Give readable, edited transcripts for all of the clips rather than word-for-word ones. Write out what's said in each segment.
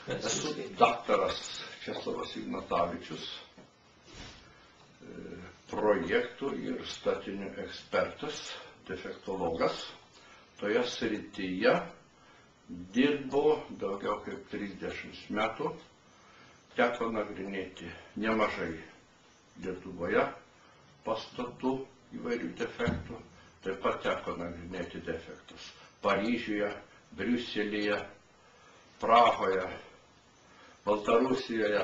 Esu daktaras Česlovas Ignatavičius, projektų ir statinių ekspertas, defektologas. Toje srityje dirbu daugiau kaip 30 metų. Teko nagrinėti nemažai Lietuvoje pastatų įvairių defektų. Taip pat teko nagrinėti defektus Paryžiuje, Briuselyje, Prahoje, Baltarusijoje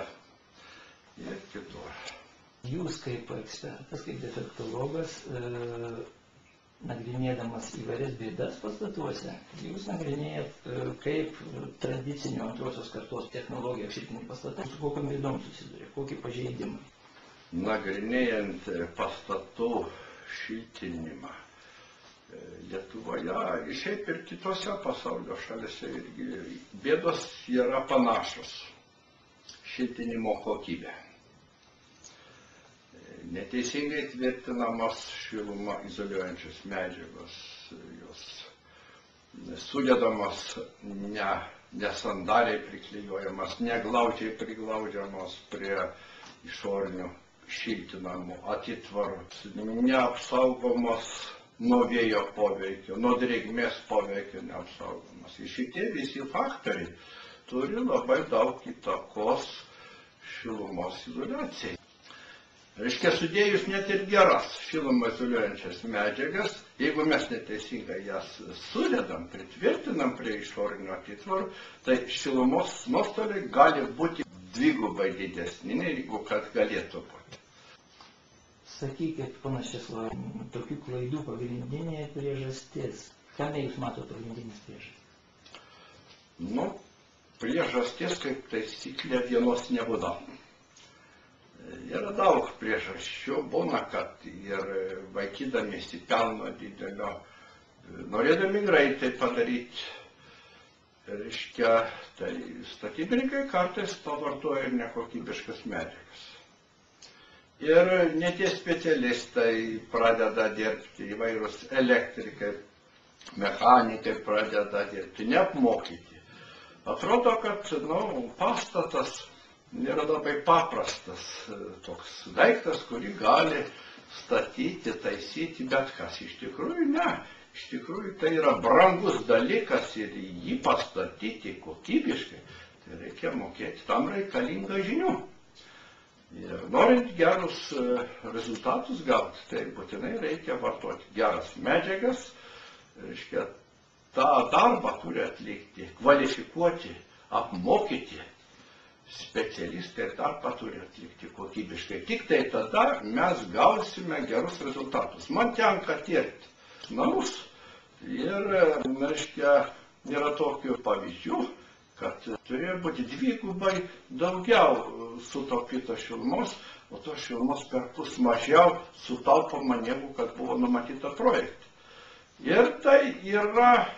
ir kitur. Jūs kaip ekspertas, kaip defektologas, nagrinėdamas įvairias bėdas pastatuose, jūs nagrinėjat, kaip tradicinio antrosios kartos technologija apšiltinį pastatą, su kokiam bėdom susiduria, kokį pažeidimą? Nagrinėjant pastatų šiltinimą Lietuvoje, šiaip ir kitose pasaulio šalise irgi bėdos yra panašos. Šiltinimo kokybė. Neteisingai tvirtinamos šilumą izoliuojančios medžiagos, jos sudedamos nesandariai priklijuojamas, neglaudžiai priglaudžiamos prie išorinių šiltinamų atitvarų, neapsaugomos nuo vėjo poveikio, nuo drėgmės poveikio neapsaugomas. Ir šitie visi faktoriai turi labai daug įtakos šilumos izoliacijai. Reiškia, sudėjus net ir geras šilumą izoliuojančias medžiagas, jeigu mes neteisingai jas sudedam, pritvirtinam prie išorinių atitvarų, tai šilumos nuostoliai gali būti dvigubai didesni, negu kad galėtų būti. Sakykit, ponas Česlovai, tokių klaidų pagrindinė priežastis. Kame jūs matote pagrindinės priežastis? Priežastis, kaip taisyklė, vienos nebūna. Yra daug priežasčių, būna, kad ir vaikydamiesi pelno didelio, norėdami greitai padaryti, reiškia, tai statybininkai kartais pavartoja nekokybiškas medžiagas. Ir ne tie specialistai pradeda dirbti, įvairūs elektrikai, mechanikai pradeda dirbti, neapmokyti. Atrodo, kad pastatas nėra labai paprastas toks daiktas, kurį gali statyti, taisyti bet kas. Iš tikrųjų ne. Iš tikrųjų tai yra brangus dalykas ir jį pastatyti kokybiškai, tai reikia mokėti tam reikalingą žinių. Ir norint gerus rezultatus gauti, tai būtinai reikia vartoti geras medžiagas, reiškia, tą darbą turi atlikti, kvalifikuoti, apmokyti specialistai ir darbą turi atlikti kokybiškai. Tik tai tada mes gausime gerus rezultatus. Man tenka tirti namus ir, reiškia, nėra tokių pavyzdžių, kad turėjo būti dvigubai daugiau sutaupyto šilumos, o to šilumos perpus mažiau sutaupoma negu kad buvo numatyta projekte. Ir tai yra,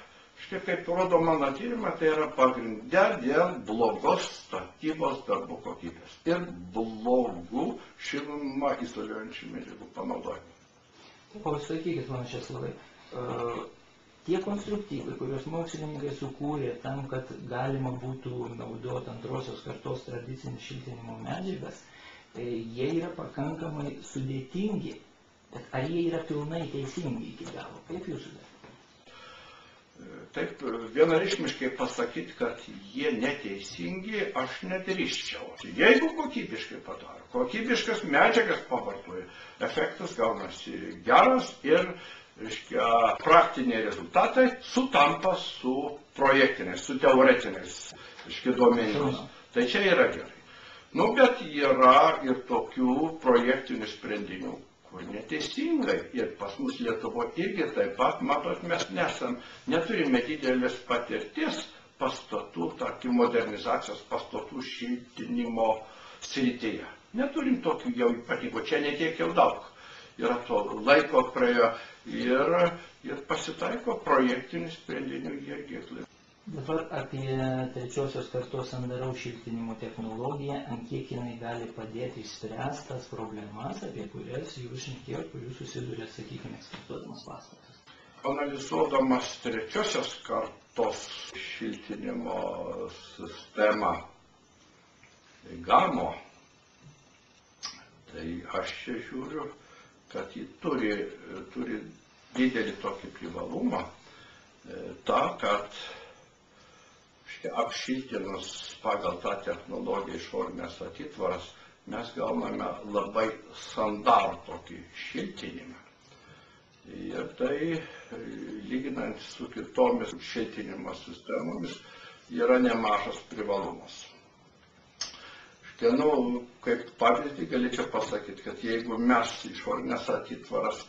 kaip rodo mano tyrimą, tai yra pagrinde dėl blogos statybos darbų kokybės ir blogų šilumą izoliuojančių medžiagų panaudojimo. O sakykit, mano Česlovai, tie konstruktyvai, kuriuos mokslininkai sukūrė tam, kad galima būtų naudoti antrosios kartos tradicinį šiltinimo medžiagas, jie yra pakankamai sudėtingi. Bet ar jie yra pilnai teisingi iki galo? Kaip jūs sudarėte? Taip, vienareikšmiškai pasakyti, kad jie neteisingi, aš nedrįsčiau. Jeigu kokybiškai padaro, kokybiškas medžiagas pavartoja, efektas gaunasi geras ir, reiškia, praktiniai rezultatai sutampa su projektiniais, su teoretiniais, reiškia, duomenimis. Tai čia yra gerai. Bet yra ir tokių projektinių sprendinių, kur neteisingai. Ir pas mus Lietuvoje irgi taip pat, matot, mes neturime didelės patirties pastatų, tarkim, modernizacijos pastatų šiltinimo srityje. Neturim tokių jau ypatingų, čia netiek jau daug. Yra to laiko praėjo ir pasitaiko projektinių sprendinių irgi. Dabar apie trečiosios kartos sandaraus šiltinimo technologiją, ant kiek jinai gali padėti išspręsti tas problemas, apie kurias jūs šnekėjot, kur jūs susidurėt, sakykime, eksploatuodamas pastatus. Analizuodamas trečiosios kartos šiltinimo sistemą, gamo, tai aš čia žiūriu, kad ji turi didelį tokį privalumą, tą, kad apšiltinus pagal tą technologiją išorinės atitvaras, mes gauname labai sandarų tokį šiltinimą. Ir tai, lyginant su kitomis šiltinimo sistemomis, yra nemažas privalumas. Kaip pavyzdį galėčiau pasakyti, kad jeigu mes išorinės atitvaras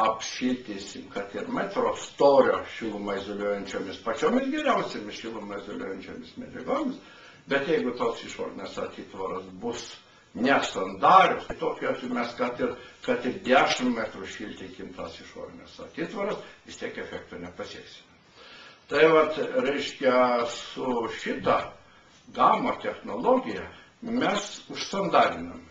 apšiltysim, kad ir metro storio šilumą izoliuojančiomis, pačiomis geriausiamis šilumą izoliuojančiomis medžiagomis, bet jeigu tos išorinės atitvaras bus nesandarius, tai tokiu atveju mes kad ir 10 metrų šiltykim tas išorinės atitvaras, vis tiek efekto nepasieksime. Tai vat, reiškia, su šita gamo technologija mes užsandarinam.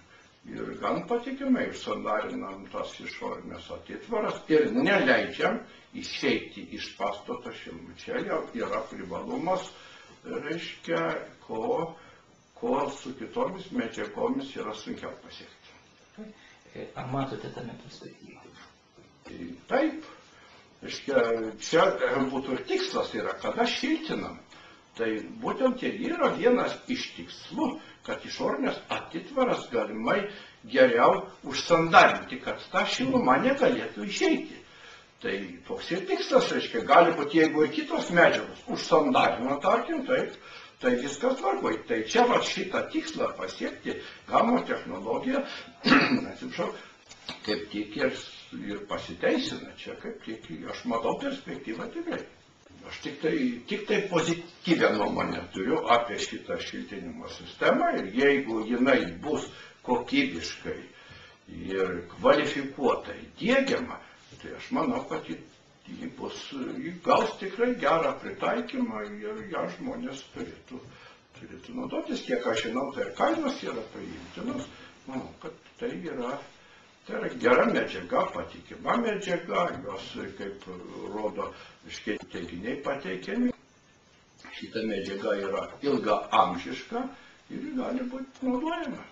Ir gan patikimai užsandarinam tas išorinės atitvaras ir neleidžiam išeiti iš pastato šilumą. Čia jau yra privalumas, reiškia, ko su kitomis medžiagomis yra sunkiau pasiekti. Ar matote tame perspektyvą? Taip. Reiškia, čia būtų ir tikslas yra, kada šiltinam. Tai būtent ir yra vienas iš tikslų, kad išorinės atitvaras galimai geriau užsandarinti, kad ta šiluma negalėtų išeiti. Tai toks ir tikslas, reiškia, gali būti, jeigu ir kitos medžiagos užsandarina, tarkim, tai viskas tvarkoj. Tai čia va šitą tikslą pasiekti gamo technologija, atsiprašau, kaip tik ir pasiteisina. Čia kaip tik, aš matau perspektyvą tikrai. Aš tik tai pozityvią nuomonę turiu apie šitą šiltinimo sistemą ir jeigu jinai bus kokybiškai ir kvalifikuotai diegiama, tai aš manau, kad ji gaus tikrai gerą pritaikymą ir ją žmonės turėtų naudotis. Kiek aš žinau, tai ir kainos yra paimtinos. Manau, kad tai yra gera medžiaga, patikima medžiaga, jos, kaip rodo teiginiai pateikiami. Šita medžiaga yra ilgaamžiška ir gali būti naudojama.